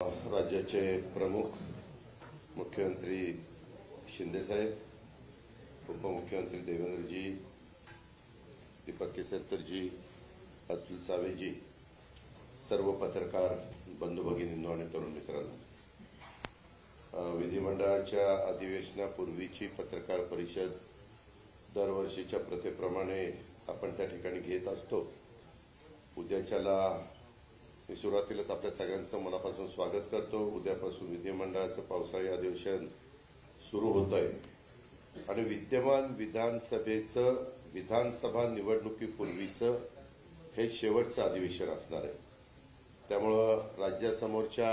राज्याचे प्रमुख मुख्यमंत्री शिंदे साहेब, उपमुख्यमंत्री देवेंद्रजी, दीपक केसरकरजी, अतुल सावेजी, सर्व पत्रकार बंधू भगिनींनो आणि तरुण मित्रांनो, विधिमंडळाच्या अधिवेशनापूर्वीची पत्रकार परिषद दरवर्षीच्या प्रथेप्रमाणे आपण त्या ठिकाणी घेत असतो. उद्याच्याला मी सुरुवातीलाच आपल्या सगळ्यांचं मनापासून स्वागत करतो. उद्यापासून विधिमंडळाचं पावसाळी अधिवेशन सुरू होत आहे आणि विद्यमान विधानसभेचं विधानसभा निवडणुकीपूर्वीचं हे शेवटचं अधिवेशन असणार आहे. त्यामुळं राज्यासमोरच्या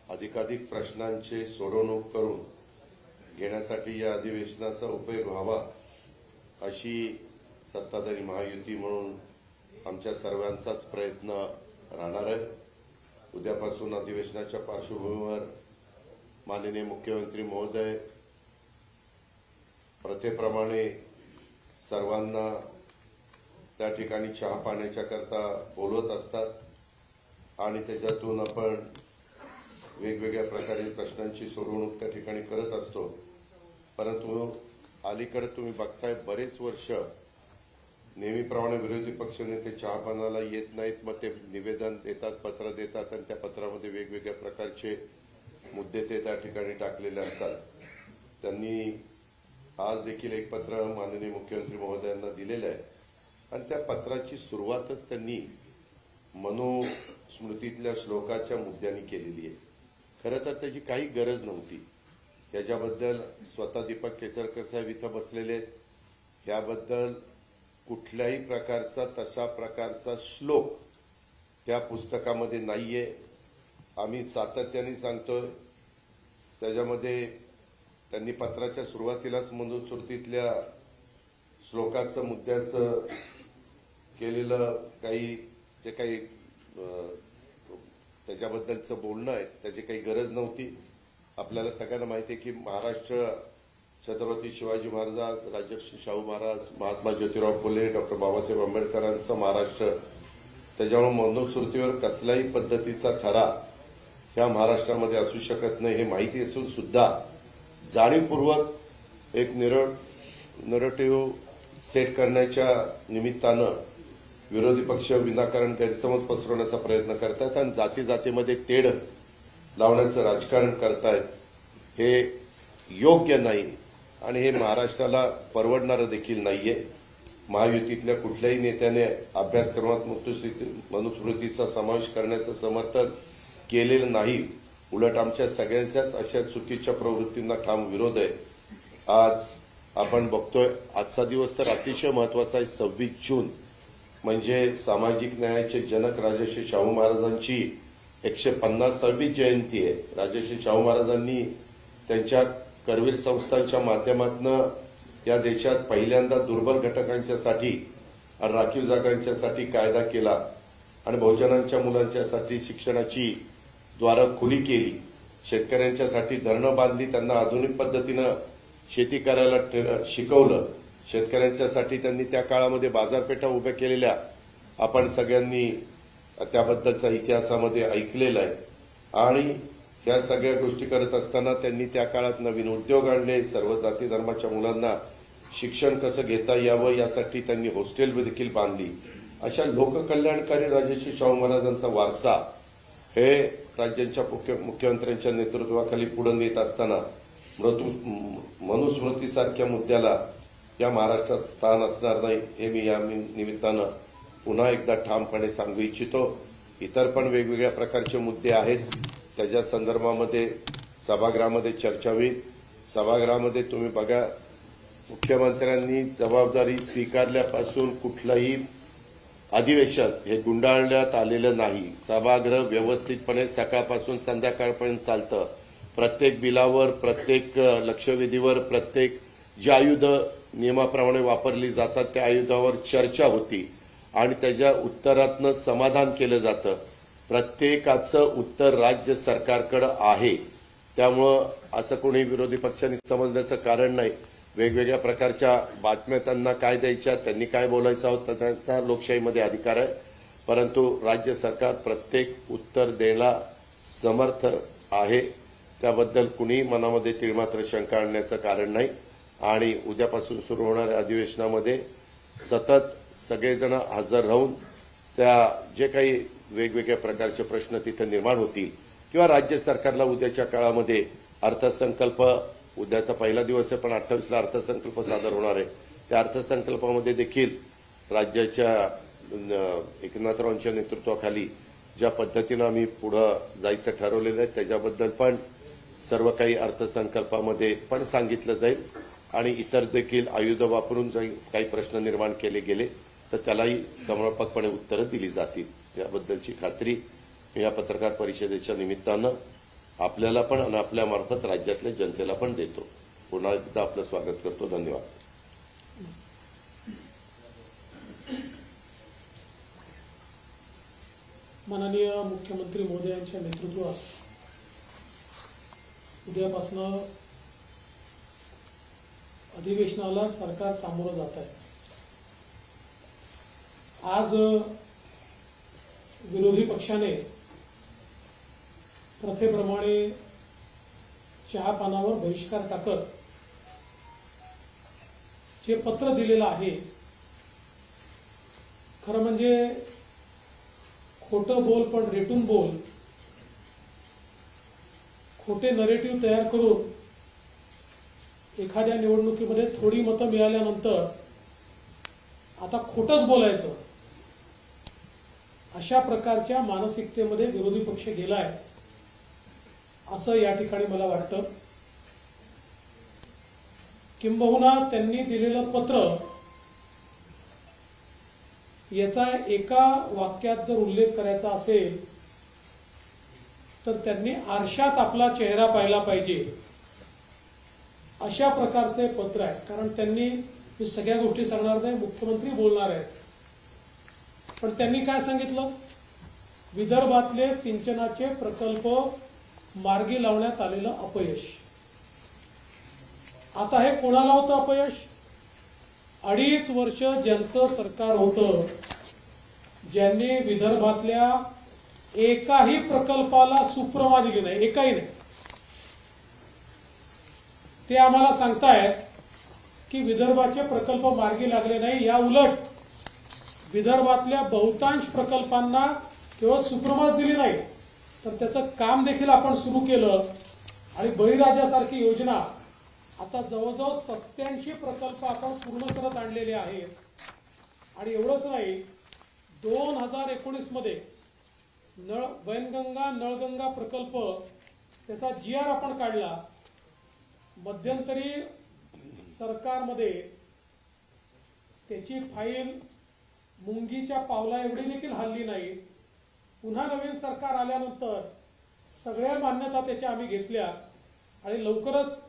अधिकाधिक प्रश्नांची सोडवणूक करून घेण्यासाठी या अधिवेशनाचा उपयोग व्हावा अशी सत्ताधारी महायुती म्हणून आमच्या सर्वांचाच प्रयत्न राहणार आहे. उद्यापासून अधिवेशनाच्या पार्श्वभूमीवर माननीय मुख्यमंत्री महोदय प्रथेप्रमाणे सर्वांना त्या ठिकाणी चहा पाण्याच्या करता बोलवत असतात आणि त्याच्यातून आपण वेगवेगळ्या प्रकारे प्रश्नांची सोडवणूक त्या ठिकाणी करत असतो. परंतु अलीकडे तुम्ही बघताय बरेच वर्ष नेहमीप्रमाणे विरोधी पक्षनेते चहापानाला येत नाहीत. मग ते निवेदन देतात, पत्र देतात आणि त्या पत्रामध्ये वेगवेगळ्या प्रकारचे मुद्दे ते त्या ठिकाणी टाकलेले असतात. त्यांनी आज देखील एक पत्र माननीय मुख्यमंत्री महोदयांना दिलेलं आहे आणि त्या पत्राची सुरुवातच त्यांनी मनुस्मृतीतल्या श्लोकाच्या मुद्द्यांनी केलेली आहे. खरं तर त्याची काही गरज नव्हती. याच्याबद्दल स्वतः दीपक केसरकर साहेब इथं बसलेले आहेत. याबद्दल कुठल्याही प्रकारचा तशा प्रकारचा श्लोक त्या पुस्तकामध्ये नाहीये. आम्ही सातत्याने सांगतोय. त्याच्यामध्ये त्यांनी पत्राच्या सुरुवातीलाच मनुस्मृतीतल्या श्लोकाचं मुद्द्याचं केलेलं जे काही त्याच्याबद्दलचं बोलणं आहे त्याची काही गरज नव्हती. आपल्याला सगळ्यांना माहिती आहे की महाराष्ट्र छत्रपती शिवाजी महाराज, राजर्षी शाहू महाराज, महात्मा ज्योतिराव फुले, डॉक्टर बाबासाहेब आंबेडकरांचं महाराष्ट्र. त्याच्यामुळे मनुस्मृतीवर कसल्याही पद्धतीचा थरा ह्या महाराष्ट्रामध्ये असू शकत नाही हे माहिती असून सुद्धा जाणीवपूर्वक एक नरेटिव्ह सेट करण्याच्या निमित्तानं विरोधी पक्ष विनाकारण गैरसमज पसरवण्याचा प्रयत्न करतात आणि जाती जातीमध्ये तेढ लावण्याचं राजकारण करतायत. हे योग्य नाही आणि हे महाराष्ट्राला परवडणारं देखील नाहीये. महायुतीतल्या कुठल्याही नेत्याने अभ्यासक्रमात मनुस्मृतीचा समावेश करण्याचं समर्थन केलेलं नाही. उलट आमच्या सगळ्यांच्याच अशा चुकीच्या प्रवृत्तींना ठाम विरोध आहे. आज आपण बघतोय आजचा दिवस तर अतिशय महत्वाचा आहे. 26 जून म्हणजे सामाजिक न्यायाचे जनक राजर्षी शाहू महाराजांची 150वी जयंती आहे. राजर्षी शाहू महाराजांनी त्यांच्या करवीर संस्थांच्या माध्यमातून या देशात पहिल्यांदा दुर्बल घटकांच्यासाठी आणि राखीव जागांच्यासाठी कायदा केला आणि बहुजनांच्या मुलांच्यासाठी शिक्षणाची द्वारं खुली केली. शेतकऱ्यांच्यासाठी धरणं बांधली, त्यांना आधुनिक पद्धतीनं शेती करायला शिकवलं. शेतकऱ्यांच्यासाठी त्यांनी त्या काळामध्ये बाजारपेठा उभ्या केलेल्या आपण सगळ्यांनी त्याबद्दलचा इतिहासामध्ये ऐकलेला आहे. आणि या सगळ्या गोष्टी करत असताना त्यांनी त्या काळात नवीन उद्योग आणले. सर्व जाती धर्माच्या मुलांना शिक्षण कसं घेता यावं यासाठी त्यांनी हॉस्टेल देखील बांधली. अशा लोककल्याणकारी राजर्षी शाहू महाराजांचा वारसा हे राज्यांच्या मुख्यमंत्र्यांच्या नेतृत्वाखाली पुढे नेत असताना मनुस्मृतीसारख्या मुद्द्याला या महाराष्ट्रात स्थान असणार नाही हे मी या निमित्तानं पुन्हा एकदा ठामपणे सांगू इच्छितो. इतर पण वेगवेगळ्या प्रकारचे मुद्दे आहेत. त्याच्या संदर्भामध्ये सभागृहामध्ये चर्चा होईल. सभागृहामध्ये तुम्ही बघा, मुख्यमंत्र्यांनी जबाबदारी स्वीकारल्यापासून कुठलंही अधिवेशन हे गुंडाळण्यात आलेलं नाही. सभागृह व्यवस्थितपणे सकाळपासून संध्याकाळपर्यंत चालतं. प्रत्येक बिलावर, प्रत्येक लक्षवेधीवर, प्रत्येक जी आयुध नियमाप्रमाणे वापरली जातात त्या आयुधावर चर्चा होती आणि त्याच्या उत्तरातनं समाधान केलं जातं. प्रत्येकाचं उत्तर राज्य सरकारकडे आहे. त्यामुळं असं कोणी विरोधी पक्षांनी समजण्याचं कारण नाही. वेगवेगळ्या प्रकारच्या बातम्या त्यांना काय द्यायच्या, त्यांनी काय बोलायचं होतं त्यांचा लोकशाहीमध्ये अधिकार आहे. परंतु राज्य सरकार प्रत्येक उत्तर द्यायला समर्थ आहे, त्याबद्दल कुणी मनामध्ये तिळमात्र शंका आणण्याचं कारण नाही। आणि उद्यापासून सुरू होणाऱ्या अधिवेशनामध्ये सतत सगळेजण हजर राहून त्या जे काही वेगवेगळ्या प्रकारचे प्रश्न तिथे निर्माण होतील किंवा राज्य सरकारला उद्याच्या काळामध्ये अर्थसंकल्प, उद्याचा पहिला दिवस आहे पण 28ला अर्थसंकल्प सादर होणार आहे, त्या अर्थसंकल्पामध्ये देखील राज्याच्या एकनाथरावांच्या नेतृत्वाखाली ज्या पद्धतीनं आम्ही पुढे जायचं ठरवलेलं आहे त्याच्याबद्दल पण सर्व काही अर्थसंकल्पामध्ये पण सांगितलं जाईल। आणि इतर देखील आयुध वापरून जर काही प्रश्न निर्माण केले गेले तर त्यालाही समर्पकपणे उत्तरं दिली जातील याबद्दलची खात्री मी या पत्रकार परिषदेच्या निमित्तानं आपल्याला पण आणि आपल्यामार्फत राज्यातल्या जनतेला पण देतो। पुन्हा एकदा आपलं स्वागत करतो। धन्यवाद। माननीय मुख्यमंत्री महोदयांच्या नेतृत्वात उद्यापासून अधिवेशनाला सरकार सामोरं जात आहे। आज विरोधी पक्षाने प्रथेप्रमाणे चहा पानावर बहिष्कार टाकत जे पत्र दिलेलं आहे, खरं म्हणजे खोटं बोल पण रेटून बोल, खोटे नरेटिव्ह तयार करून एखाद्या निवडणुकीमध्ये थोडी मतं मिळाल्यानंतर आता खोटंच बोलायचं, अशा प्रकारच्या मानसिकतेमध्ये विरोधी पक्ष गेलाय असं या ठिकाणी मला वाटतं। किंबहुना त्यांनी दिलेलं पत्र याचा एका वाक्यात जर उल्लेख करायचा असेल तर त्यांनी आरशात आपला चेहरा पाहिला पाहिजे अशा प्रकारचे पत्र आहे। कारण त्यांनी मी सगळ्या गोष्टी सांगणार नाही, मुख्यमंत्री बोलणार आहेत, पण त्यांनी काय सांगितलं, विदर्भातले सिंचनाचे प्रकल्प मार्गी लावण्यात आलेलं अपयश। आता हे कोणाला होतं अपयश? 2.5 वर्ष ज्यांचं सरकार होतं, ज्यांनी विदर्भातल्या एकाही प्रकल्पाला सुप्रमा दिली नाही, एकाही नाही, ते आम्हाला सांगतायत की विदर्भाचे प्रकल्प मार्गी लागले नाही। या उलट विदर्भातल्या बहुतांश प्रकल्पांना केवळ सुप्रमाच दिली नाही तर त्याचं काम देखील आपण सुरू केलं आणि बळीराजासारखी योजना आता जवळजवळ 87 प्रकल्प आपण पूर्ण करत आणलेले आहेत। आणि एवढंच नाही, 2019 मध्ये वैनगंगा नळगंगा प्रकल्प त्याचा GR आपण काढला। मध्यंतरी सरकारमध्ये त्याची फाईल मुंगीच्या पावला एवढी देखील हल्ली नाही। पुन्हा नवीन सरकार आल्यानंतर सगळ्या मान्यता त्याच्या आम्ही घेतल्या आणि लवकरच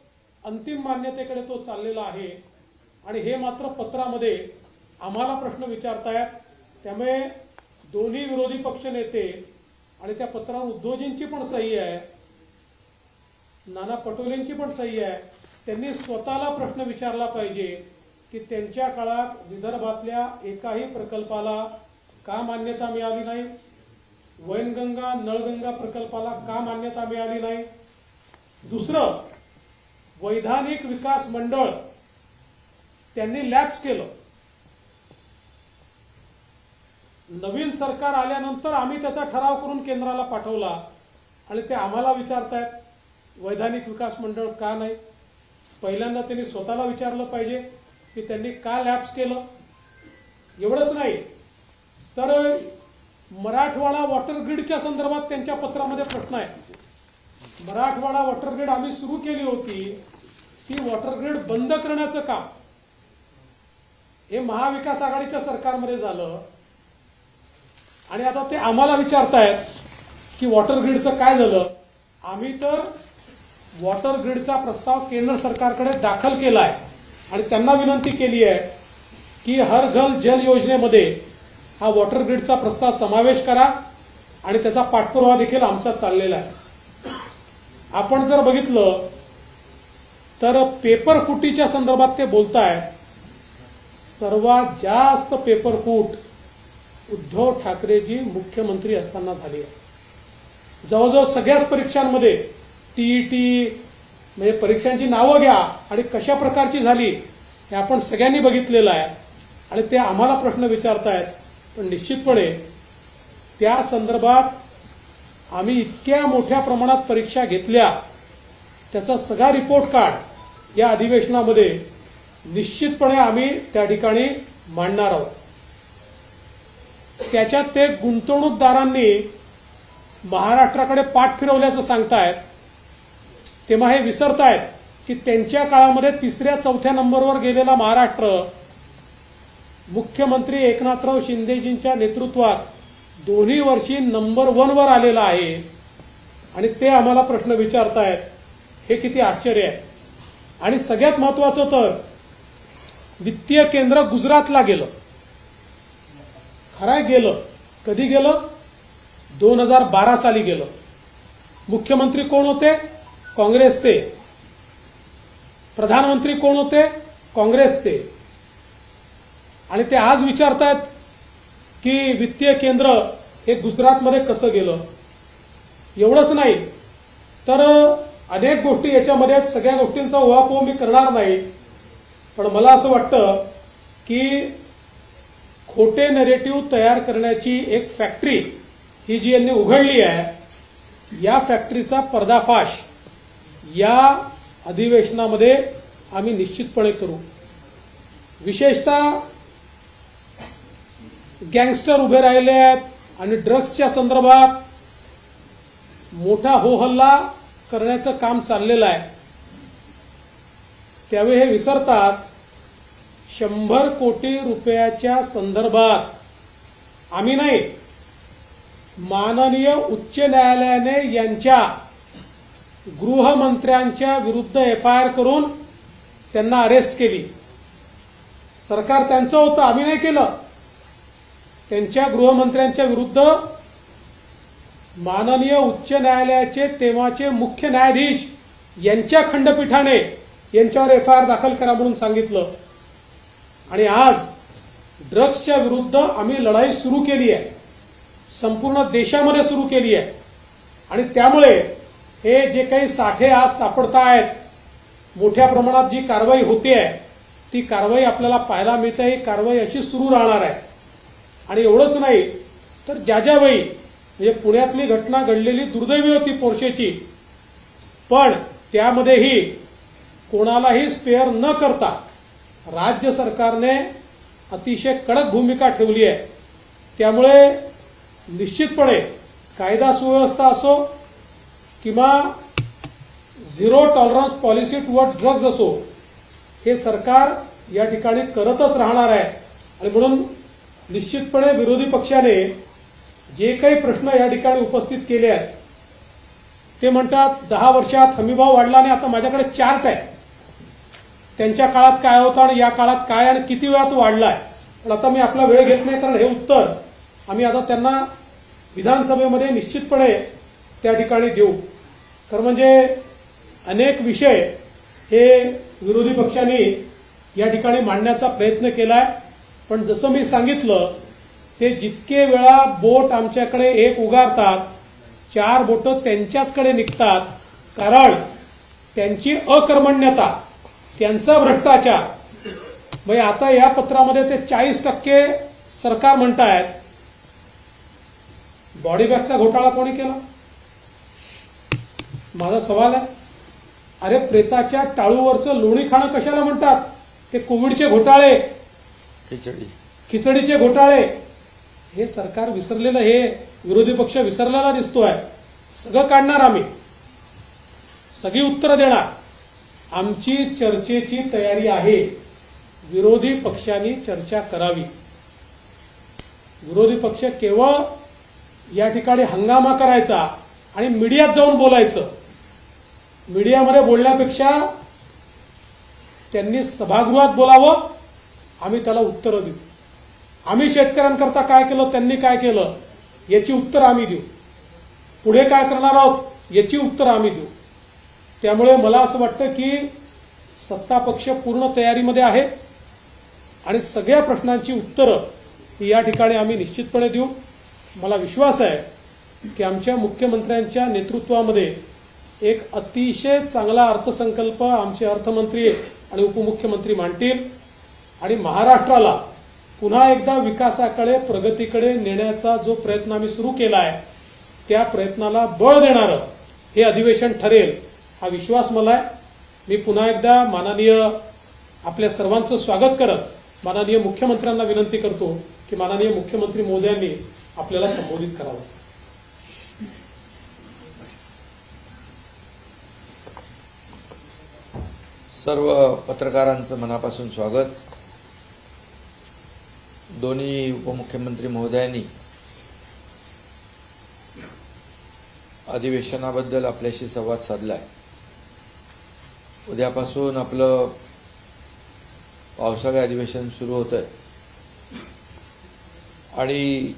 अंतिम मान्यतेकडे तो चाललेला आहे। आणि हे मात्र पत्रामध्ये आम्हाला प्रश्न विचारतायत, त्यामुळे दोन्ही विरोधी पक्ष नेते आणि त्या पत्रावर उद्धवजींची पण सही आहे, नाना पटोलेंची पण सही आहे, त्यांनी स्वतःला प्रश्न विचारला पाहिजे की त्यांच्या काळात विदर्भातल्या एकाही प्रकल्पाला का मान्यता मिळाली नाही, वैनगंगा नळगंगा प्रकल्पाला का मान्यता मिळाली नाही। दुसरं, वैधानिक विकास मंडळ त्यांनी लॅप्स केलं। नवीन सरकार आल्यानंतर आम्ही त्याचा ठराव करून केंद्राला पाठवला आणि ते आम्हाला विचारतायत वैधानिक विकास मंडळ का नाही। पहिल्यांदा त्यांनी स्वतःला विचारलं पाहिजे की त्यांनी का लॅप्स केलं। एवढंच नाही तर मराठवाडा वॉटर ग्रीडच्या संदर्भात त्यांच्या पत्रामध्ये प्रश्न आहे। मराठवाडा वॉटर ग्रीड आम्ही सुरू केली होती, ती वॉटर ग्रीड बंद करण्याचं काम हे महाविकास आघाडीच्या सरकारमध्ये झालं आणि आता ते आम्हाला विचारतायत की वॉटर ग्रीडचं काय झालं। आम्ही तर वॉटर ग्रीडचा प्रस्ताव केंद्र सरकारकडे दाखल केला आहे आणि त्यांना विनंती केली आहे की हर घर जल योजनेमध्ये हा वॉटर ग्रीडचा प्रस्ताव समावेश करा आणि त्याचा पाठपुरावा देखील आमचा चाललेला आहे। आपण जर बघितलं तर पेपर फुटीच्या संदर्भात ते बोलताय, सर्वात जास्त पेपर फूट उद्धव ठाकरेजी मुख्यमंत्री असताना झाली आहे। जवळजवळ सगळ्याच परीक्षांमध्ये टीईटी म्हणजे परीक्षांची नावं घ्या आणि कशा प्रकारची झाली हे आपण सगळ्यांनी बघितलेलं आहे आणि ते आम्हाला प्रश्न विचारतायत. पण निश्चितपणे त्या संदर्भात आम्ही इतक्या मोठ्या प्रमाणात परीक्षा घेतल्या त्याचा सगळा रिपोर्ट कार्ड या अधिवेशनामध्ये निश्चितपणे आम्ही त्या ठिकाणी मांडणार आहोत. त्याच्यात ते गुंतवणूकदारांनी महाराष्ट्राकडे पाठ फिरवल्याचं सांगतायत तेव्हा हे विसरतायत की त्यांच्या काळामध्ये 3ऱ्या-4थ्या नंबरवर गेलेला महाराष्ट्र मुख्यमंत्री एकनाथराव शिंदेजींच्या नेतृत्वात दोन्ही वर्षी नंबर 1 वर आलेला आहे आणि ते आम्हाला प्रश्न विचारतायत. हे किती आश्चर्य आहे. आणि सगळ्यात महत्वाचं तर वित्तीय केंद्र गुजरातला गेलं. खरंय गेलं. कधी गेलं? 2012 साली गेलं. मुख्यमंत्री कोण होते? काँग्रेसचे. प्रधानमंत्री कोण होते? काँग्रेसचे. आणि ते आज विचारतात की वित्तीय केंद्र हे गुजरातमध्ये कसं गेलं. एवढंच नाही तर अनेक गोष्टी याच्यामध्ये आहेत. सगळ्या गोष्टींचा उहापोह मी करणार नाही. पण मला असं वाटतं की खोटे नरेटिव्ह तयार करण्याची एक फॅक्टरी ही जी यांनी उघडली आहे या फॅक्टरीचा पर्दाफाश या अधिवेशनामध्ये आम्ही निश्चितपणे करू. विशेषतः गँगस्टर उभे राहिले आहेत आणि ड्रग्सच्या संदर्भात मोठा हो-हल्ला करण्याचं काम चाललेलं आहे. त्यावेळी हे विसरतात 100 कोटी रुपयाच्या संदर्भात आम्ही नाही माननीय उच्च न्यायालयाने यांच्या गृहमंत्र्यांच्या विरुद्ध एफआयआर करून त्यांना अरेस्ट केली. सरकार त्यांचं होतं, आम्ही नाही केलं. त्यांच्या गृहमंत्र्यांच्या विरुद्ध माननीय उच्च न्यायालयाचे तेव्हाचे मुख्य न्यायाधीश यांच्या खंडपीठाने यांच्यावर एफआयआर दाखल करा म्हणून सांगितलं. आणि आज ड्रग्सच्या विरुद्ध आम्ही लढाई सुरू केली आहे. संपूर्ण देशामध्ये सुरू केली आहे. आणि त्यामुळे हे जे काही साठे आज सापडतायत मोठ्या प्रमाणात जी कारवाई होते आहे ती कारवाई आपल्याला पाहायला मिळते. ही कारवाई अशी सुरू राहणार आहे. आणि एवढंच नाही तर ज्या वेळी म्हणजे पुण्यातली घटना घडलेली दुर्दैवी होती पोर्शेची, पण त्यामध्येही कोणालाही स्पेअर न करता राज्य सरकारने अतिशय कडक भूमिका ठेवली आहे. त्यामुळे निश्चितपणे कायदा सुव्यवस्था असो किंवा zero tolerance policy towards drugs असो हे सरकार या ठिकाणी करतच राहणार आहे. आणि म्हणून निश्चितपणे विरोधी पक्षाने जे काही प्रश्न या ठिकाणी उपस्थित केले आहेत ते म्हणतात 10 वर्षात हमीभाव वाढला आणि आता माझ्याकडे चार्ट आहे त्यांच्या काळात काय होतं आणि या काळात काय आणि किती वेळा तो वाढलाय. पण आता मी आपला वेळ घेत नाही कारण हे उत्तर आम्ही आता त्यांना विधानसभेमध्ये निश्चितपणे त्या ठिकाणी देऊ. तर म्हणजे अनेक विषय हे विरोधी पक्षांनी या ठिकाणी मांडण्याचा प्रयत्न केलाय. पण जसं मी सांगितलं ते जितके वेळा बोट आमच्याकडे एक उगारतात 4 बोटं त्यांच्याचकडे निघतात. कारण त्यांची अकर्मण्यता, त्यांचा भ्रष्टाचार. म्हणजे आता या पत्रामध्ये ते 40% सरकार म्हणतायत. बॉडी बॅगचा घोटाळा कोणी केला? माझा सवाल आहे. अरे प्रेताच्या टाळूवरचं लोणी खाणं कशाला म्हणतात? ते कोविडचे घोटाळे, खिचडीचे घोटाळे हे सरकार विसरलेलं, हे विरोधी पक्ष विसरलेला दिसतोय. सगळं काढणार आम्ही, सगळी उत्तरं देणार. आमची चर्चेची तयारी आहे. विरोधी पक्षांनी चर्चा करावी. विरोधी पक्ष केवळ या ठिकाणी हंगामा करायचा आणि मीडियात जाऊन बोलायचं. मीडियामध्ये बोलण्यापेक्षा त्यांनी सभागृहात बोलावं. आम्ही त्याला उत्तरं देऊ. आम्ही शेतकऱ्यांकरता काय केलं, त्यांनी काय केलं याची उत्तरं आम्ही देऊ. पुढे काय करणार आहोत याची उत्तरं आम्ही देऊ. त्यामुळे मला असं वाटतं की सत्ता पक्ष पूर्ण तयारीमध्ये आहे आणि सगळ्या प्रश्नांची उत्तरं ही या ठिकाणी आम्ही निश्चितपणे देऊ. मला विश्वास आहे की आमच्या मुख्यमंत्र्यांच्या नेतृत्वामध्ये एक अतिशय चांगला अर्थसंकल्प आमचे अर्थमंत्री आणि उपमुख्यमंत्री मांडतील आणि महाराष्ट्राला पुन्हा एकदा विकासाकडे प्रगतीकडे नेण्याचा जो प्रयत्न आम्ही सुरू केला आहे त्या प्रयत्नाला बळ देणारं हे अधिवेशन ठरेल हा विश्वास मला आहे. मी पुन्हा एकदा माननीय आपल्या सर्वांचं स्वागत करत माननीय मुख्यमंत्र्यांना विनंती करतो की माननीय मुख्यमंत्री महोदयांनी आपल्याला संबोधित करावं. सर्व पत्रकारांचं मनापासून स्वागत. दोन्ही उपमुख्यमंत्री महोदयांनी अधिवेशनाबद्दल आपल्याशी संवाद साधलाय. उद्यापासून आपलं पावसाळी अधिवेशन सुरू होतंय आणि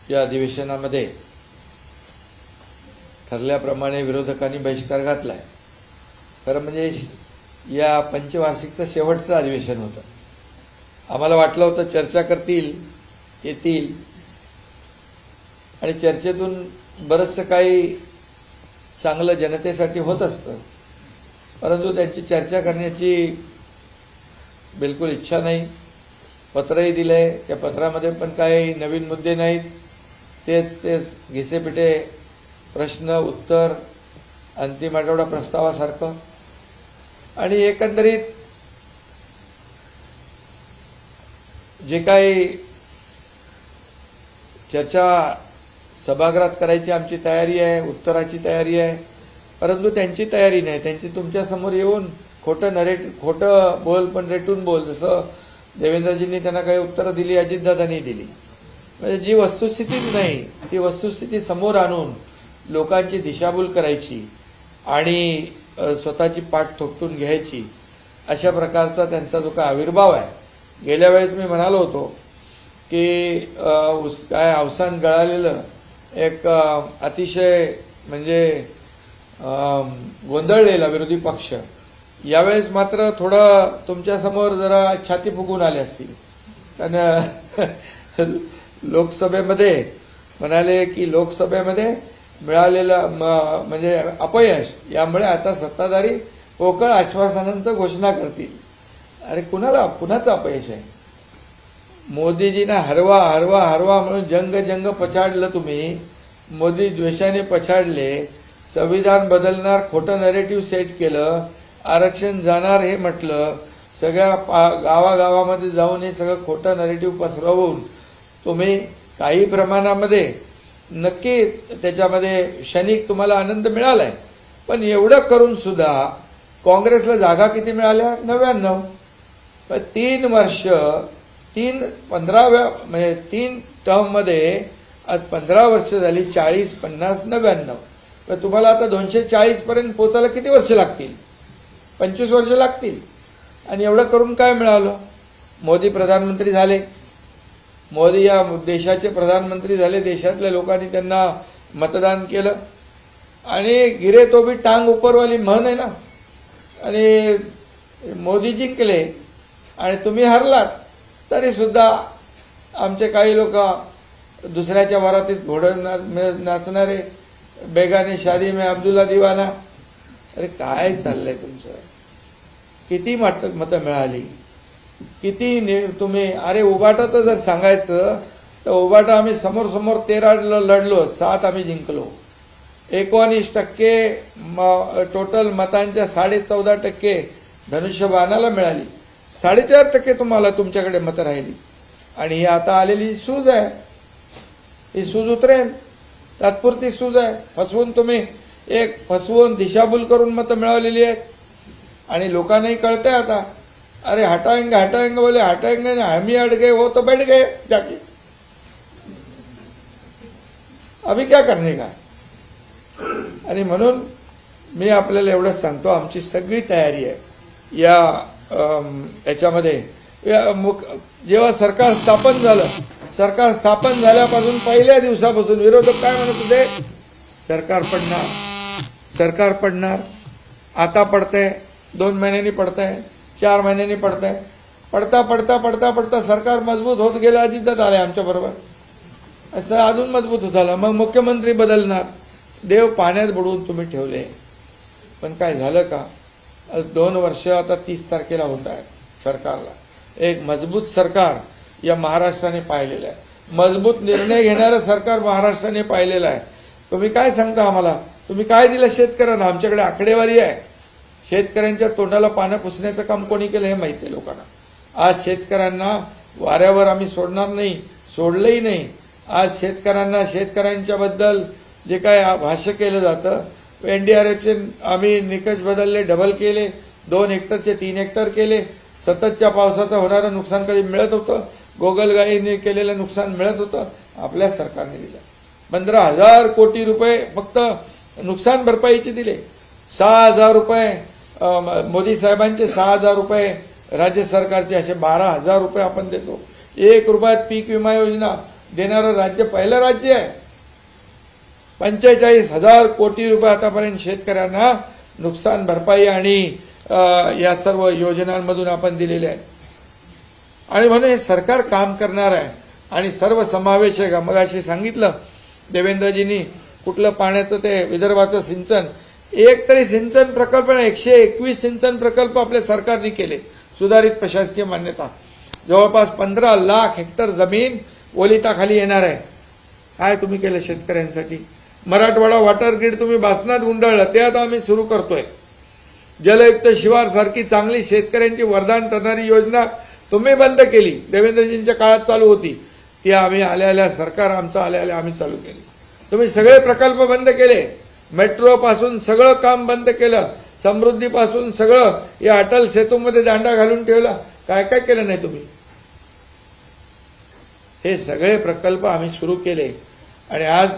या अधिवेशनामध्ये ठरल्याप्रमाणे विरोधकांनी बहिष्कार घातलाय. खरं म्हणजे या पंचवार्षिकचं शेवटचं अधिवेशन होतं. आम्हाला वाटलं होतं चर्चा करतील, येतील आणि चर्चेतून बरंचसं काही चांगलं जनतेसाठी होत असतं, परंतु त्यांची चर्चा करण्याची बिलकुल इच्छा नाही. पत्रही दिलंय, त्या पत्रामध्ये पण काही नवीन मुद्दे नाहीत. तेच घिसेपिटे प्रश्न उत्तर अंतिम आठवडा प्रस्तावासारखं. आणि एकंदरीत जे काही चर्चा सभागृहात करायची आमची तयारी आहे, उत्तराची तयारी आहे, परंतु त्यांची तयारी नाही. त्यांची तुमच्यासमोर येऊन खोटं बोल पण रेटून बोल, जसं देवेंद्रजींनी त्यांना काही उत्तरं दिली, अजितदादांनी दिली. म्हणजे जी वस्तुस्थितीच नाही ती वस्तुस्थिती समोर आणून लोकांची दिशाभूल करायची आणि स्वतःची पाठ थोपटून घ्यायची, अशा प्रकारचा त्यांचा जो काय आविर्भाव आहे. गेल्या वेळेस मी म्हणालो होतो की काय अवसान गळालेलं एक अतिशय म्हणजे गोंधळलेला विरोधी पक्ष यावेळेस मात्र थोडं तुमच्यासमोर जरा छाती फुगून आले असतील. कारण लोकसभेमध्ये म्हणाले की लोकसभेमध्ये मिळालेलं म्हणजे अपयश यामुळे आता सत्ताधारी पोकळ आश्वासनांचं घोषणा करतील. अरे कुणाचं अपयश आहे? मोदीजींना हरवा हरवा हरवा म्हणून जंग पछाडलं तुम्ही. मोदी द्वेषाने पछाडले. संविधान बदलणार खोटं नरेटिव्ह सेट केलं. आरक्षण जाणार हे म्हटलं. सगळ्या गावागावामध्ये जाऊन हे सगळं खोटं नरेटिव्ह पसरवून तुम्ही काही प्रमाणामध्ये नक्की त्याच्यामध्ये क्षणिक तुम्हाला आनंद मिळालाय, पण एवढं करून सुद्धा काँग्रेसला जागा किती मिळाल्या? 99. 3 वर्ष 15व्या म्हणजे 3 टर्ममध्ये आज 15 वर्ष झाली. 40, 50, 99. तर तुम्हाला आता 240 पर्यंत पोहोचायला किती वर्ष लागतील? 25 वर्ष लागतील. आणि एवढं करून काय मिळालं? मोदी प्रधानमंत्री झाले. मोदी या देशाचे प्रधानमंत्री झाले. देशातल्या लोकांनी त्यांना मतदान केलं आणि गिरे तो भी टांग उपरवाली म्हण आहे ना. आणि मोदी जिंकले आणि तुम्ही हरलात, तरी सुद्धा आमचे काही लोक दुसऱ्याच्या वरातीत घोडं नाचणारे, बेगाने शादी में अब्दुल्ला दिवाना. अरे काय चाललंय तुमचं? किती मतं मिळाली? किती तुम्ही? अरे उबाटाचं जर सांगायचं तर उबाटा आम्ही समोर 13 लढलो, 7 आम्ही जिंकलो. 19% टोटल मतांच्या 14.5% धनुष्यबाणाला मिळाली. 4.5% तुम्हाला तुमच्याकडे मतं राहिली. आणि ही आता आलेली सूज आहे. ही सूज उतरेल, तात्पुरती सूज आहे. फसवून दिशाभूल करून मतं मिळवलेली आहेत. आणि लोकांनाही कळतंय आता. अरे हटाएंगे बोले, हटाएंगे ना, हम ही अड़ गए, वो तो बैठ गए जाके. अभी क्या करने का? आणि म्हणून मी आपल्याला एवढंच सांगतो, आमची सगळी तयारी आहे याच्यामध्ये. जेव्हा सरकार स्थापन झाल्यापासून पहिल्या दिवसापासून विरोधक काय म्हणत होते? सरकार पडणार. आता पडतंय, 2 महिन्यांनी पडतंय, 4 महिन्यांनी पडतंय. पडता सरकार मजबूत होत गेलं. अजितदादा आले आमच्या बरोबर. असं अजून मजबूत होत झालं. मग मुख्यमंत्री बदलणार, देव पाण्यात बुडवून तुम्ही ठेवले. पण काय झालं का? 2 वर्ष आता 30 तारखेला होत आहे सरकारला. एक मजबूत सरकार या महाराष्ट्राने पाहिलेलं आहे. मजबूत निर्णय घेणारं सरकार महाराष्ट्राने पाहिलेलं आहे. तुम्ही काय सांगता आम्हाला? तुम्ही काय दिलं शेतकऱ्यांना? आमच्याकडे आकडेवारी आहे. शेतकऱ्यांच्या तोंडाला पानं पुसण्याचं काम कोणी केलं हे माहिती आहे लोकांना. आज शेतकऱ्यांना वाऱ्यावर आम्ही सोडणार नाही, सोडलंही नाही. आज शेतकऱ्यांच्या बद्दल जे काय भाष्य केलं जातं, एनडीआरएफचे आम्ही निकष बदलले, डबल केले, 2 हेक्टरचे 3 हेक्टर केले. सततच्या पावसाचं होणारं नुकसान कधी मिळत होतं, गोगलगाईने केलेलं नुकसान मिळत होतं, आपल्या सरकारने दिलं. 15,000 कोटी रुपये फक्त नुकसान भरपाईचे दिले. 6,000 रुपये मोदी साहेबांचे, 6,000 रुपये राज्य सरकारचे, असे 12,000 रुपये आपण देतो. 1 रुपयात पीक विमा योजना देणारं राज्य पहिलं राज्य आहे. 45,000 कोटी रुपये आतापर्यंत शेतकऱ्यांना नुकसान भरपाई आणि या सर्व योजनांमधून आपण दिलेले आहेत. आणि म्हणून हे सरकार काम करणार आहे आणि सर्वसमावेशक. मग अशी सांगितलं देवेंद्रजींनी, कुठलं पाण्याचं ते विदर्भाचं सिंचन, एक तरी सिंचन प्रकल्प, 121 सिंचन प्रकल्प आपल्या सरकारने केले, सुधारित प्रशासकीय मान्यता. जवळपास 15 लाख हेक्टर जमीन ओलिताखाली येणार आहे. काय तुम्ही केलं शेतकऱ्यांसाठी? मराठवाडा वॉटर ग्रीड तुम्ही भासणात गुंडाळलं, ते आता आम्ही सुरू करतोय. जलयुक्त शिवार सारखी चांगली शेतकऱ्यांची वरदान ठरणारी योजना तुम्ही बंद केली. देवेंद्रजींच्या काळात चालू होती, ती आम्ही आल्या सरकार आमचं आल्या आम्ही चालू केली. तुम्ही सगळे प्रकल्प बंद केले. मेट्रो पासून सगळं काम बंद केलं. समृद्धीपासून सगळं या अटल सेतूमध्ये दांडा घालून ठेवला. काय काय केलं नाही तुम्ही? हे सगळे प्रकल्प आम्ही सुरू केले आणि आज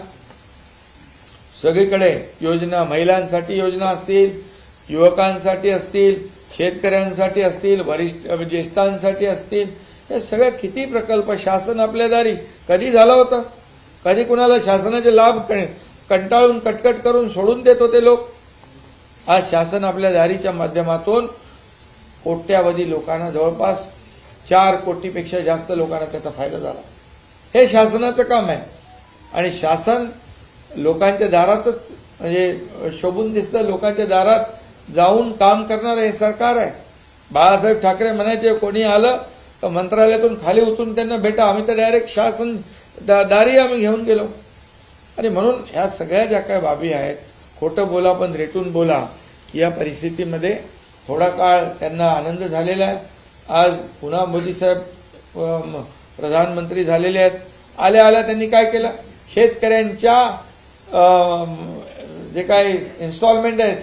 सगळीकडे योजना, महिलांसाठी योजना असतील, युवकांसाठी असतील, शेतकऱ्यांसाठी असतील, ज्येष्ठांसाठी असतील, हे सगळे किती प्रकल्प शासन आपल्या दारी. कधी झालं होतं? कधी कुणाला शासनाचे लाभ कंटाळून कटकट करून सोडून देत होते लोक? आज शासन आपल्या दारीच्या माध्यमातून कोट्यावधी लोकांना, जवळपास 4 कोटीपेक्षा जास्त लोकांना त्याचा फायदा झाला. हे शासनाचं काम आहे आणि शासन लोकांच्या दारातच म्हणजे शोभून दिसतं. लोकांच्या दारात जाऊन काम करणारं हे सरकार आहे. बाळासाहेब ठाकरे म्हणायचे, कोणी आलं तर मंत्रालयातून खाली उतरून त्यांना भेटा. आम्ही तर डायरेक्ट शासन दारी आम्ही घेऊन गेलो. आणि म्हणून ह्या सगळ्या ज्या काही बाबी आहेत, खोटं बोला पण रेटून बोला, या परिस्थितीमध्ये थोडा काळ त्यांना आनंद झालेला आहे. आज पुन्हा मोदी साहेब प्रधानमंत्री झालेले आहेत. आल्या त्यांनी काय केलं? शेतकऱ्यांच्या जे काही इन्स्टॉलमेंट आहे,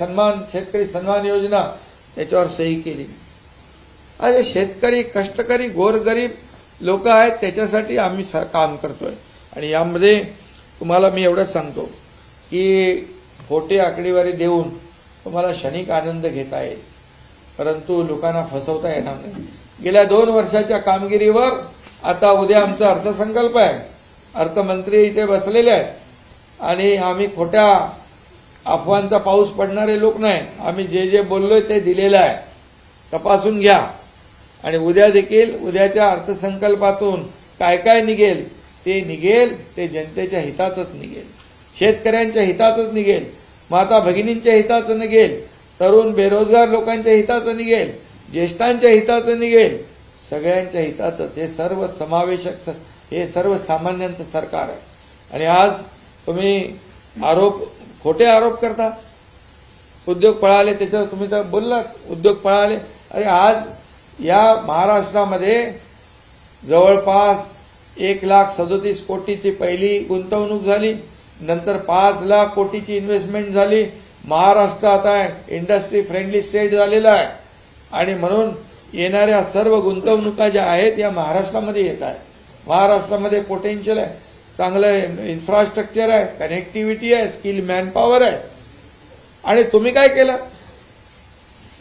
शेतकरी सन्मान योजना, त्याच्यावर सही केली. अरे शेतकरी, कष्टकरी, गोरगरीब लोक आहेत, त्याच्यासाठी आम्ही काम करतोय. आणि यामध्ये तुम्हाला मी एवढंच सांगतो की खोटी आकडेवारी देऊन तुम्हाला क्षणिक आनंद घेता येईल, परंतु लोकांना फसवता येणार नाही. गेल्या 2 वर्षाच्या कामगिरीवर आता उद्या आमचा अर्थसंकल्प आहे. अर्थमंत्री इथे बसलेले आहेत आणि आम्ही खोट्या अफवांचा पाऊस पडणारे लोक नाही. आम्ही जे बोललोय ते दिलेलं आहे, तपासून घ्या. आणि उद्या देखील उद्याच्या अर्थसंकल्पातून काय काय निघेल ते जनतेच्या हिताचंच निघेल, शेतकऱ्यांच्या हिताचंच निघेल, माता भगिनींच्या हिताचं निघेल, तरुण बेरोजगार लोकांच्या हिताचं निघेल, ज्येष्ठांच्या हिताचं निघेल, सगळ्यांच्या हिताचंच. हे सर्व समावेशक, हे सर्वसामान्यांचं सरकार आहे. आणि आज तुम्ही खोटे आरोप करता. उद्योग पळाले, त्याच्यावर तुम्ही तर बोललात, उद्योग पळाले. अरे आज या महाराष्ट्रामध्ये जवळपास 1,37,00,000 कोटीची पहिली गुंतवणूक झाली, नंतर 5 लाख कोटीची इन्व्हेस्टमेंट झाली. महाराष्ट्र आता इंडस्ट्री फ्रेंडली स्टेट झालेला आहे आणि म्हणून येणाऱ्या सर्व गुंतवणुका ज्या आहेत या महाराष्ट्रामध्ये येत आहेत. महाराष्ट्रामध्ये पोटेन्शियल आहे, चांगलं इन्फ्रास्ट्रक्चर आहे, कनेक्टिव्हिटी आहे, स्किल मॅनपॉवर आहे. आणि तुम्ही काय केलं?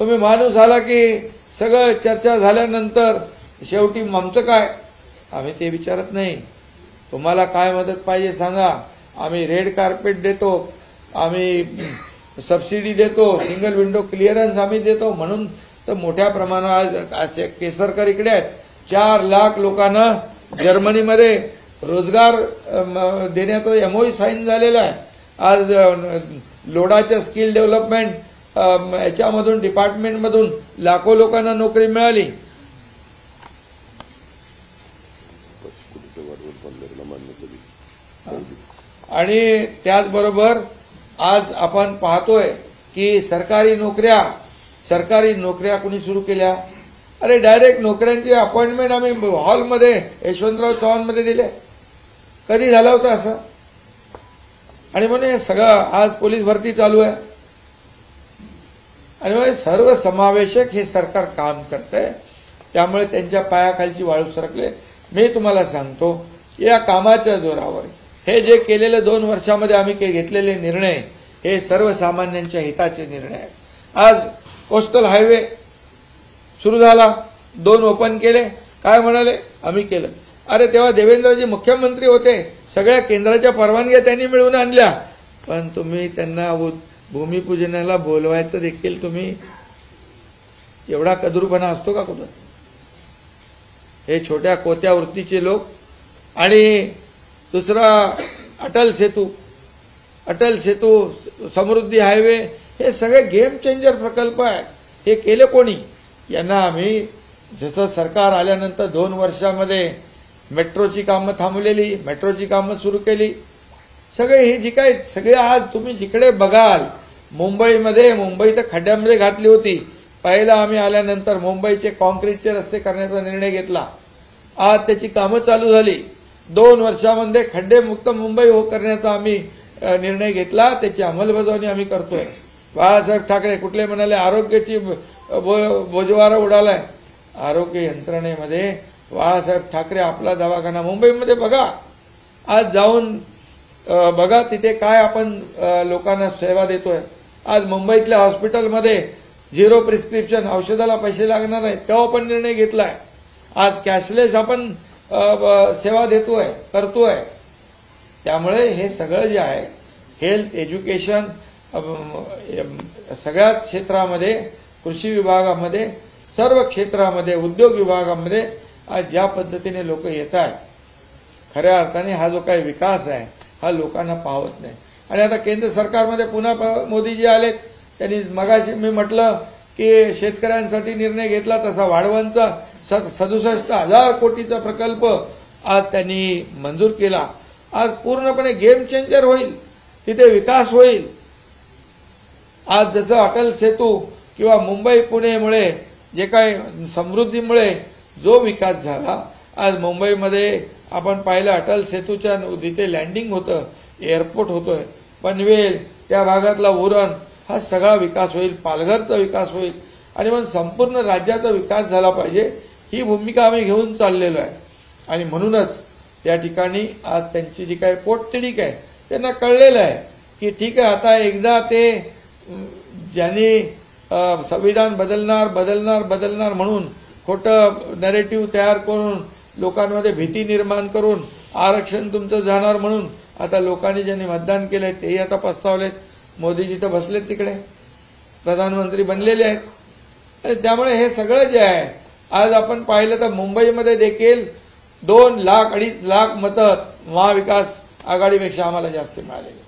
तुम्ही माणूस आला की सगळं चर्चा झाल्यानंतर शेवटी आमचं काय? आम्ही ते विचारत नाही. तुम्हाला काय मदत पाहिजे सांगा, आम्ही रेड कार्पेट देतो, आम्ही सबसिडी देतो, सिंगल विंडो क्लिअरन्स आम्ही देतो. म्हणून तर मोठ्या प्रमाणात केसरकर इकडे आहेत. 4 लाख लोकांना जर्मनीमध्ये रोजगार देण्याचा एमओयू साईन झालेला आहे. आज लोडाच्या स्किल डेव्हलपमेंट याच्यामधून डिपार्टमेंटमधून लाखो लोकांना नोकरी मिळाली. आणि त्याचबरोबर आज आपण पाहतोय की सरकारी नोकऱ्या कुणी सुरू केल्या. अरे डायरेक्ट नोकऱ्यांची अपॉइंटमेंट आम्ही हॉलमध्ये यशवंतराव चव्हाणमध्ये दिले. कधी झालं होतं असं? आणि म्हणून हे सगळं आज पोलीस भरती चालू आहे. आणि म्हणजे सर्वसमावेशक हे सरकार काम करतंय. त्यामुळे त्यांच्या पायाखालची वाळू सरकले. मी तुम्हाला सांगतो, या कामाच्या जोरावर हे जे केलेले 2 वर्षामध्ये आम्ही घेतलेले निर्णय हे सर्वसामान्यांच्या हिताचे निर्णय आहेत. आज कोस्टल हायवे सुरू झाला, 2 ओपन केले. काय म्हणाले? आम्ही केलं. अरे तेव्हा देवेंद्रजी मुख्यमंत्री होते, सगळ्या केंद्राच्या परवानग्या त्यांनी मिळवून आणल्या, पण तुम्ही त्यांना भूमिपूजनाला बोलवायचं देखील तुम्ही एवढा कदरूपणा असतो का कुठं? हे छोट्या कोत्या वृत्तीचे लोक. आणि दुसरा अटल सेतू, समृद्धी हायवे, हे सगळे गेम चेंजर प्रकल्प आहेत. हे केले कोणी? यांना आम्ही जसं सरकार आल्यानंतर 2 वर्षामध्ये मेट्रोची कामं थांबलेली, मेट्रोची कामं सुरू केली. सगळे हे जी काय सगळे आज तुम्ही जिकडे बघाल, मुंबई तर खड्ड्यामध्ये घातली होती. पहिला आम्ही आल्यानंतर मुंबईचे कॉन्क्रीटचे रस्ते करण्याचा निर्णय घेतला. आज त्याची कामं चालू झाली. 2 वर्षामध्ये खड्डेमुक्त मुंबई करण्याचा आम्ही निर्णय घेतला. त्याची अंमलबजावणी आम्ही करतोय. बाळासाहेब ठाकरे कुठले म्हणाले आरोग्याची बोजवारा उडालाय. आरोग्य यंत्रणेमध्ये बाळासाहेब ठाकरे आपला दवाखाना मुंबईमध्ये बघा, आज जाऊन बघा तिथे काय आपण लोकांना सेवा देतोय. आज मुंबईतल्या हॉस्पिटलमध्ये 0 प्रिस्क्रिप्शन, औषधाला पैसे लागणार नाही, तेव्हा पण निर्णय घेतलाय. आज कॅशलेस आपण सेवा करतोय. त्यामुळे हे सगळं जे आहे, हेल्थ, एज्युकेशन, सगळ्याच क्षेत्रामध्ये, कृषी विभागामध्ये, सर्व क्षेत्रामध्ये, उद्योग विभागामध्ये आज ज्या पद्धतीने लोक येत आहेत, खऱ्या अर्थाने हा जो काही विकास आहे हा लोकांना पाहत नाही. आणि आता केंद्र सरकारमध्ये पुन्हा मोदीजी आलेत. त्यांनी मगाशी मी म्हटलं की शेतकऱ्यांसाठी निर्णय घेतला तसा वाढवणचा 67,000 कोटीचा प्रकल्प आज त्यांनी मंजूर केला. आज पूर्णपणे गेम चेंजर होईल, तिथे विकास होईल. आज जसं अटल सेतू किंवा मुंबई पुणेमुळे जे काही समृद्धीमुळे जो विकास झाला, आज मुंबईमध्ये आपण पाहिलं अटल सेतूच्या तिथे लँडिंग होतं, एअरपोर्ट होतोय, पनवेल त्या भागातला उरण, हा सगळा विकास होईल. पालघरचा विकास होईल. आणि मग संपूर्ण राज्याचा विकास झाला पाहिजे, ही भूमिका आम्ही घेऊन चाललेलो आहे. आणि म्हणूनच त्या ठिकाणी आज त्यांची जी काही पोटतिडीक आहे त्यांना कळलेलं आहे की ठीक आहे, आता एकदा ते ज्यांनी संविधान बदलणार म्हणून खोटं नॅरेटिव्ह तयार करून लोकांमध्ये भीती निर्माण करून आरक्षण तुमचं जाणार म्हणून आता लोकांनी ज्यांनी मतदान केलंय तेही आता पस्तावलेत. मोदीजी तर बसलेत तिकडे, प्रधानमंत्री बनलेले आहेत. आणि त्यामुळे हे सगळं जे आहे, आज आपण पाहिलं तर मुंबईमध्ये देखील 2 लाख 2.5 लाख मतं महाविकास आघाडीपेक्षा आम्हाला जास्त मिळालेले.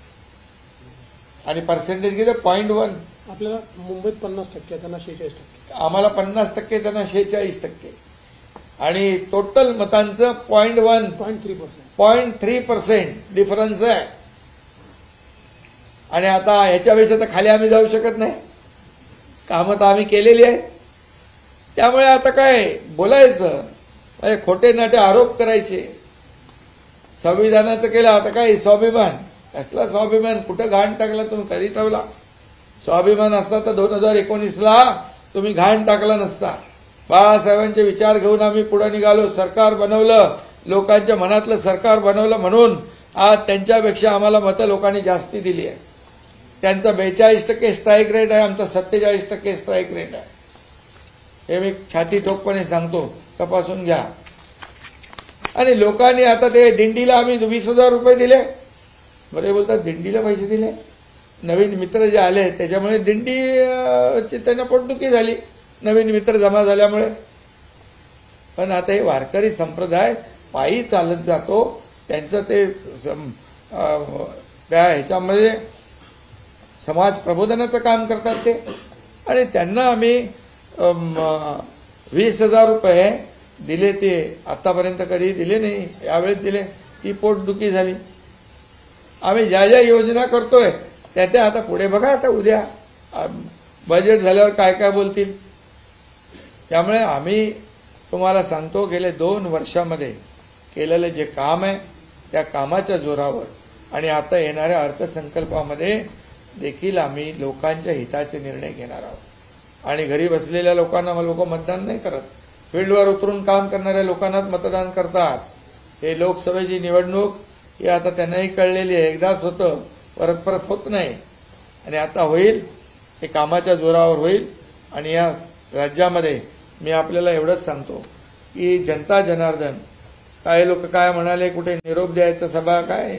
आणि पर्सेंटेज किती? 0.1. आपल्याला मुंबईत 50%, त्यांना 46%. आम्हाला 50%, त्यांना 46%. आणि टोटल मतांचं 0.3% डिफरन्स आहे. आणि आता ह्याच्यापेक्षा तर खाली आम्ही जाऊ शकत नाही. कामं तर आम्ही केलेली आहेत. त्यामुळे आता काय बोलायचं, खोटे नाटे आरोप करायचे. संविधानाचं केलं, आता काय स्वाभिमान, कसला स्वाभिमान? कुठं घाण टाकला तुम्ही? कधी ठेवला? स्वाभिमान असता तर 2019ला तुम्ही घाण टाकला नसता. बाळासाहेबांचे विचार घेऊन आम्ही पुढे निघालो, सरकार बनवलं, लोकांच्या मनातलं सरकार बनवलं. म्हणून आज त्यांच्यापेक्षा आम्हाला मतं लोकांनी जास्ती दिली आहे. त्यांचा 42% स्ट्राईक रेट आहे, आमचा 47% स्ट्राईक रेट आहे. हे मी छाती ठोकपणे सांगतो, तपासून घ्या. आणि लोकांनी आता ते दिंडीला आम्ही 20,000 रुपये दिले. बरे बोलतात दिंडीला पैसे दिले. नवीन मित्र जे आले त्याच्यामुळे दिंडीची त्यांना पोटदुखी झाली, नवीन मित्र जमा झाल्यामुळे. पण आता हे वारकरी संप्रदाय पायी चालत जातो, त्यांचं ते त्या ह्याच्यामध्ये समाज प्रबोधनाचं काम करतात ते, आणि त्यांना आम्ही 20,000 रुपये दिले. ते आतापर्यंत कधी दिले नाही, यावेळेस दिले. ती पोटदुखी झाली. आम्ही ज्या ज्या योजना करतोय त्या आता पुढे बघा, आता उद्या बजेट झाल्यावर काय काय बोलतील. त्यामुळे आम्ही तुम्हाला सांगतो, गेले 2 वर्षामध्ये केलेलं जे काम आहे त्या कामाच्या जोरावर आणि आता येणाऱ्या अर्थसंकल्पामध्ये देखील आम्ही लोकांच्या हिताचे निर्णय घेणार आहोत. आणि घरी बसलेल्या लोकांना लोक मतदान नाही करत, फील्डवर उतरून काम करणाऱ्या लोकांनाच मतदान करतात. हे लोकसभेची निवडणूक ही आता त्यांनाही कळलेली आहे, एकदाच होतं, परत परत होत नाही. आणि आता होईल, हे कामाच्या जोरावर होईल. आणि या राज्यामध्ये मी आपल्याला एवढंच सांगतो की जनता जनार्दन, काही लोक काय म्हणाले, कुठे निरोप द्यायचा सभा, काय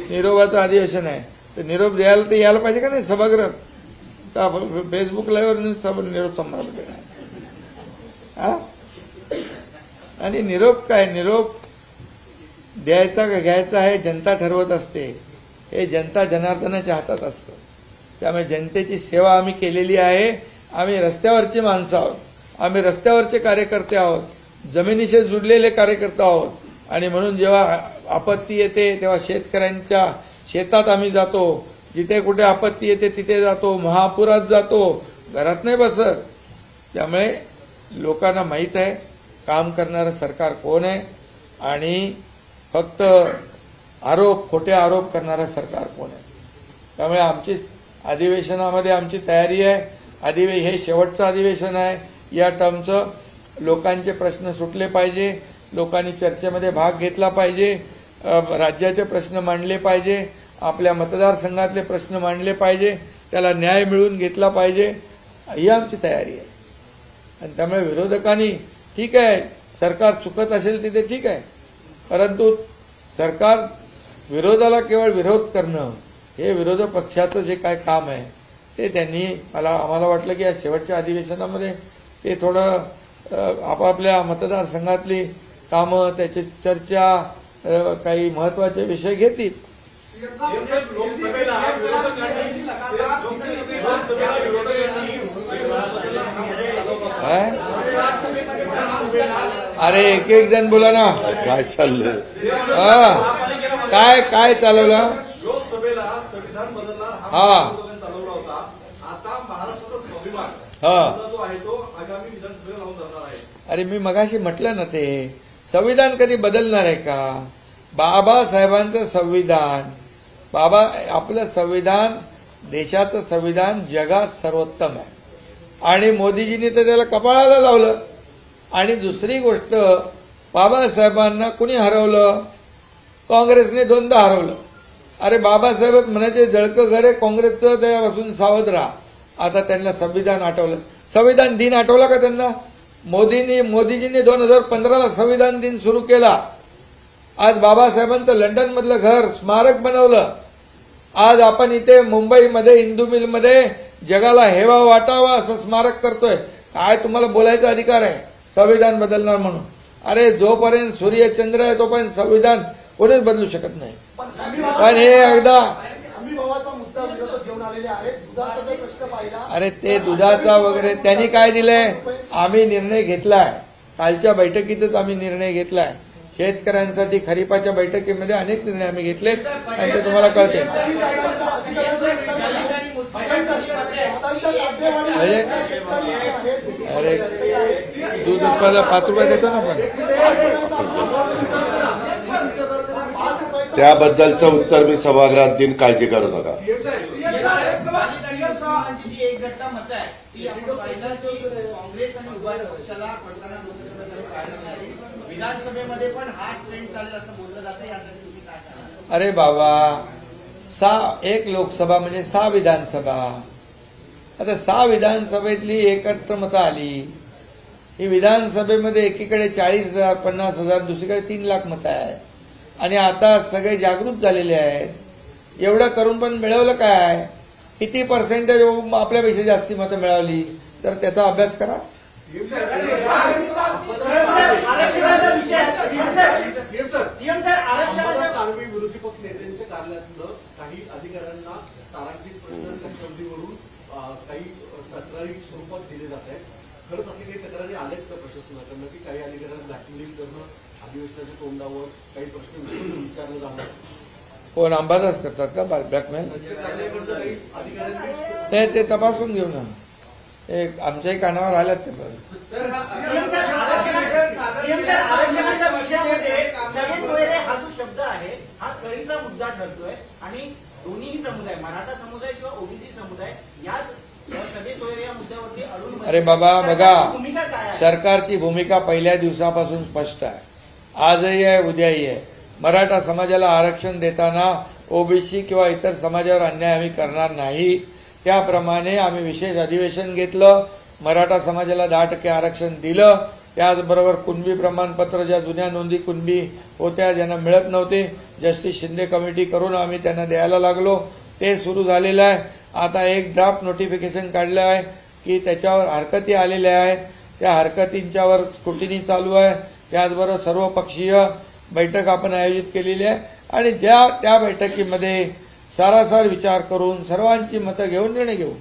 निरोपाचं अधिवेशन आहे, तर निरोप द्यायला तर यायला पाहिजे का नाही सभागृहात, का फेसबुक लाईव्हवर निरोप संभाळला. आणि निरोप काय, निरोप द्यायचा का घ्यायचा हे जनता ठरवत असते. हे जनता जनार्दनाच्या हातात असतं. त्यामुळे जनतेची सेवा आम्ही केलेली आहे. आम्ही रस्त्यावरची माणसं आहोत, आम्ही रस्त्यावरचे कार्यकर्ते आहोत, जमिनीशी जुडलेले कार्यकर्ते आहोत. आणि म्हणून जेव्हा आपत्ती येते तेव्हा शेतकऱ्यांच्या शेतात आम्ही जातो, जिथे कुठे आपत्ती येते तिथे जातो, महापुरात जातो, घरात नाही बसत. त्यामुळे लोकांना माहीत आहे काम करणारं सरकार कोण आहे आणि फक्त खोटे आरोप करणारं सरकार कोण आहे. त्यामुळे आमची अधिवेशनामध्ये आमची तयारी आहे. हे शेवटचं अधिवेशन आहे या टर्मचं. लोकांचे प्रश्न सुटले पाहिजे, लोकांनी चर्चेमध्ये भाग घेतला पाहिजे, राज्याचे प्रश्न मांडले पाहिजे, आपल्या मतदारसंघातले प्रश्न मांडले पाहिजे, त्याला न्याय मिळवून घेतला पाहिजे, ही आमची तयारी आहे. आणि त्यामुळे विरोधकांनी ठीक आहे, सरकार चुकत असेल तिथे ठीक आहे, परंतु सरकार विरोधाला केवळ विरोध करणं हे विरोधी पक्षाचं जे काय काम आहे ते त्यांनी आम्हाला वाटलं की या शेवटच्या अधिवेशनामध्ये ते थोडं आपापल्या मतदारसंघातली कामं, त्याची चर्चा, काही महत्वाचे विषय घेतील. अरे एक जण बोला ना, काय चाललंय, काय चालवलं. संविधान बदलणार चालवला होता. आता महाराष्ट्राचा स्वाभिमान जो आहे तो आगामी विधानसभेला लावून धरणार आहे. अरे मी मगाशी म्हटलं ना, ते संविधान कधी बदलणार आहे का. बाबासाहेबांचं संविधान, आपलं संविधान देशाचं संविधान जगात सर्वोत्तम आहे. आणि मोदीजींनी तर त्याला कपाळाला लावलं. आणि दुसरी गोष्ट, बाबासाहेबांना कुणी हरवलं, काँग्रेसने 2दा हरवलं. अरे बाबासाहेब म्हणायचे जळकं घर आहे काँग्रेसचं, त्यापासून सावध राहा. आता त्यांना संविधान आठवलं. संविधान दिन आठवला का त्यांना. मोदीजींनी 2015ला संविधान दिन सुरू केला. आज बाबासाहेबांचं लंडनमधलं घर स्मारक बनवलं. आज आपण इथे मुंबईमध्ये इंदू मिलमध्ये जगाला हेवा वाटावा असं स्मारक करतोय. काय तुम्हाला बोलायचा अधिकार आहे संविधान बदलणार म्हणून. अरे जोपर्यंत सूर्यचंद्र आहे तोपर्यंत संविधान कोणीच बदलू शकत नाही. पण हे एकदा अरे ते दुधाचा वगैरे त्यांनी काय दिलंय, आम्ही निर्णय घेतलाय. कालच्या बैठकीतच आम्ही निर्णय घेतलाय. शेतकऱ्यांसाठी खरीपाच्या बैठकीमध्ये अनेक निर्णय आम्ही घेतलेत आणि ते तुम्हाला कळते. अरे दूध उत्पादन 5 रुपये देतो ना आपण. त्याबद्दलचं उत्तर मी सभागृहात देईन, काळजी करू नका. एक घटना मत आहे ती आपण पाहिलं की काँग्रेस आणि उभा पक्षाला पडताना लोकसभेमध्ये पाहायला मिळाली. विधानसभेमध्ये पण हाच ट्रेंड चालेल असं बोललं जातं. यासाठी तुम्ही काय करणार. अरे बाबा, 1 लोकसभा म्हणजे 6 विधानसभा. आता 6 विधानसभेतली एकत्र मतं आली. ही विधानसभेमध्ये एकीकडे 40,000 50,000, दुसरीकडे 3 लाख मतं आहेत. आणि आता सगळे जागृत झालेले आहेत. एवढं करून पण मिळवलं काय. किती पर्सेंटेज आपल्यापेक्षा जास्ती मतं मिळवली तर त्याचा अभ्यास करा. अधिकाऱ्यांना तारांकित प्रश्न लक्षवेधीवरून काही तक्रारी स्वरूपात दिले जात आहेत. खरंच असे काही तक्रारी आल्यात का प्रशासनाकडनं की काही अधिकाऱ्यांना ब्लॅकमेलिंग करणं, अधिवेशनाच्या तोंडावर काही प्रश्न विचारले जाणार? कोण अंबादास करतात का ब्लॅकमेल? ते तपासून घेऊ ना. एक आमच्याही कानावर आल्यात ते. हा जो शब्द आहे हा कळीचा मुद्दा ठरतोय आणि दोन्ही समुदाय, मराठा समुदाय किंवा ओबीसी समुदाय, याच सगळे सोयरे या मुद्द्यावरती अडून. अरे बाबा बघा, भूमिका काय आहे? सरकारची भूमिका पहिल्या दिवसापासून स्पष्ट आहे. आजही आहे, उद्याही आहे. मराठा समाजाला आरक्षण देताना ओबीसी किंवा इतर समाजावर अन्याय आम्ही करणार नाही. त्याप्रमाणे आम्ही विशेष अधिवेशन घेतलं, मराठा समाजाला 10% आरक्षण दिलं. त्याचबरोबर कुणबी प्रमाणपत्र, ज्या जुन्या नोंदी कुणबी होत्या ज्यांना मिळत नव्हते, जस्टिस शिंदे कमिटी करून आम्ही त्यांना द्यायला लागलो. ते सुरू झालेलं आहे. आता एक ड्राफ्ट नोटिफिकेशन काढलं आहे की त्याच्यावर हरकती आलेल्या आहेत. त्या हरकतींच्यावर स्क्रुटिनी चालू आहे. त्याचबरोबर सर्वपक्षीय बैठक आपण आयोजित केलेली आहे आणि त्या बैठकीमध्ये सारासार विचार करून सर्वांची मतं घेऊन निर्णय घेऊ.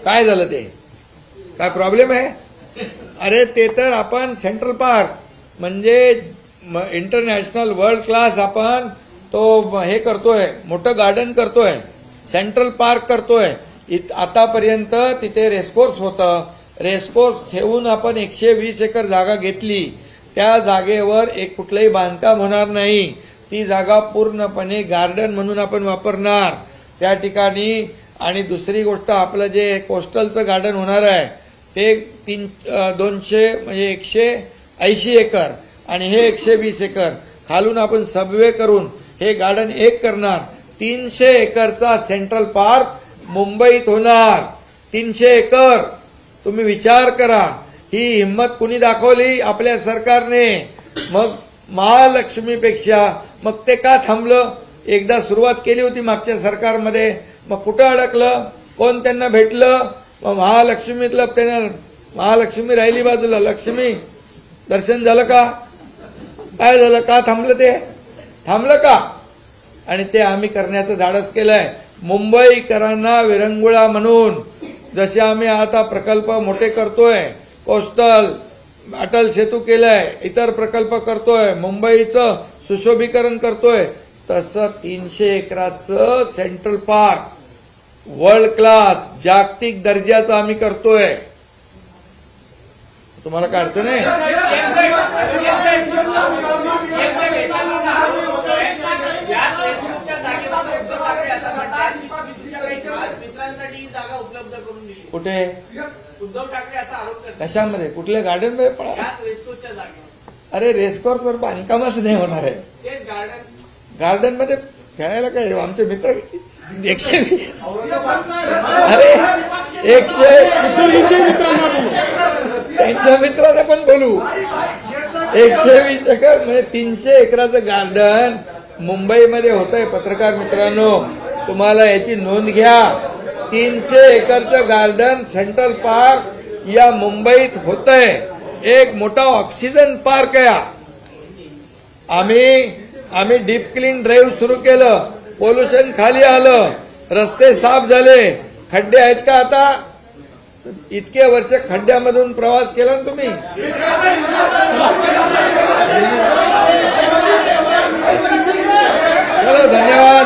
काय झालं ते? काय प्रॉब्लेम आहे? अरे ते तर आपण सेंट्रल पार्क म्हणजे इंटरनॅशनल वर्ल्ड क्लास आपण तो हे करतोय, मोठं गार्डन करतोय, सेंट्रल पार्क करतोय. आतापर्यंत तिथे रेसकोर्स होतं. रेसकोर्स ठेवून आपण 120 एकर जागा घेतली. त्या जागेवर एक कुठलंही बांधकाम होणार नाही. ती जागा पूर्णपणे गार्डन म्हणून आपण वापरणार त्या ठिकाणी. आणि दुसरी गोष्ट, आपलं जे कोस्टलचं गार्डन होणार आहे ते 200 म्हणजे 180 एकर आणि हे 120 एकर खालून आपण सबवे करून हे गार्डन एक करणार. 300 एकरचा सेंट्रल पार्क मुंबईत होणार. 300 एकर. तुम्ही विचार करा, ही हिंमत कुणी दाखवली? आपल्या सरकारने. मग महालक्ष्मीपेक्षा मग ते का थांबलं? एकदा सुरुवात केली होती मागच्या सरकारमध्ये, मग कुठं अडकलं? कोण त्यांना भेटलं? मग महालक्ष्मीतलं त्यांना महालक्ष्मी राहिली बाजूला. लक्ष्मी दर्शन झालं का? काय झालं? का थांबलं? ते थांबलं का? आणि ते आम्ही करण्याचं धाडस केलंय. मुंबईकरांना विरंगुळा म्हणून जसे आम्ही आता प्रकल्प मोठे करतोय, कोस्टल अटल सेतू केलंय, इतर प्रकल्प करतोय, मुंबईचं सुशोभीकरण करतोय, तसं 300 एकराचं सेंट्रल पार्क वर्ल्ड क्लास जागतिक दर्जाचं आम्ही करतोय. तुम्हाला काय अडचण आहे? कुठे? उद्धव ठाकरे असा आरोप करतात. कशामध्ये? कुठल्या गार्डन मध्ये पळा? रेसकोर्सच्या जागेवर. अरे रेसकोर्सवर बांधकामच नाही होणार आहे. तेच गार्डन मध्ये खेळायला काय? आमचे मित्र 120 अरे त्यांच्या मित्राने पण बोलू. 120 एकर म्हणजे 300 एकराचं गार्डन मुंबईमध्ये होतंय. पत्रकार मित्रांनो, तुम्हाला याची नोंद घ्या. 300 एकरचं गार्डन सेंट्रल पार्क या मुंबईत होतंय. एक मोठा ऑक्सिजन पार्क आहे. आम्ही डीप क्लीन ड्राईव्ह सुरू केलं. पोल्युशन खाली आलं, रस्ते साफ झाले. खड्डे आहेत का आता? इतके वर्ष खड्ड्यामधून प्रवास केला ना तुम्ही. चलो, धन्यवाद.